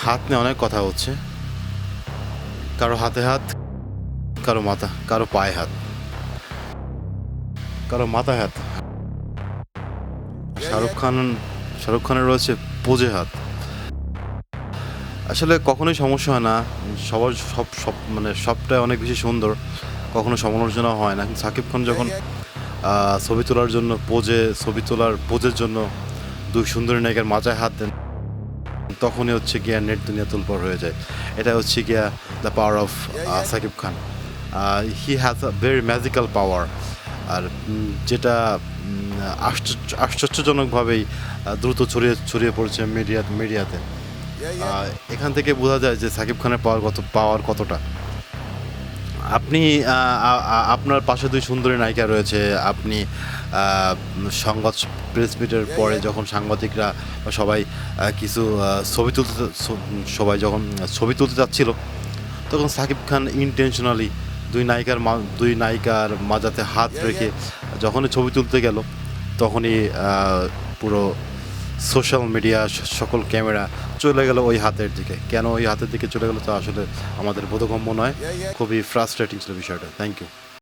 হাত নিয়ে অনেক কথা হচ্ছে। কারো হাতে হাত, কারো মাথা, কারো পায়ে হাত, কারো মাথায় হাত। শাহরুখ খানের রয়েছে পোজে হাত। আসলে কখনোই সমস্যা হয় না, সবার সব সব মানে সবটাই অনেক বেশি সুন্দর, কখনো সমালোচনা হয় না। কিন্তু সাকিব খান যখন ছবি তোলার জন্য ছবি তোলার পোজের জন্য দুই সুন্দরী নায়িকার মাথায় হাত দেন, তখনই হচ্ছে গিয়া নেট দুনিয়া তুলপার হয়ে যায়। এটা হচ্ছে গিয়া the power of Shakib Khan. He has a very magical power. আর যেটা আশ্চর্যজনকভাবেই দ্রুত ছড়িয়ে পড়ছে মিডিয়াতে। এখান থেকে বোঝা যায় যে সাকিব খানের পাওয়ার কতটা। আপনি আপনার পাশে দুই সুন্দরী নায়িকা রয়েছে। আপনি সংবাদ প্রেস মিটের পরে যখন সাংবাদিকরা বা সবাই কিছু সবাই যখন ছবি তুলতে যাচ্ছিল, তখন সাকিব খান ইন্টেনশনালি দুই নায়িকার মাঝাতে হাত রেখে যখনই ছবি তুলতে গেল, তখনই পুরো সোশ্যাল মিডিয়া সকল ক্যামেরা চলে গেল ওই হাতের দিকে। কেন ওই হাতের দিকে চলে গেল তা আসলে আমাদের বোধগম্য নয়। খুবই ফ্রাস্ট্রেটিং ছিল বিষয়টা। Thank you.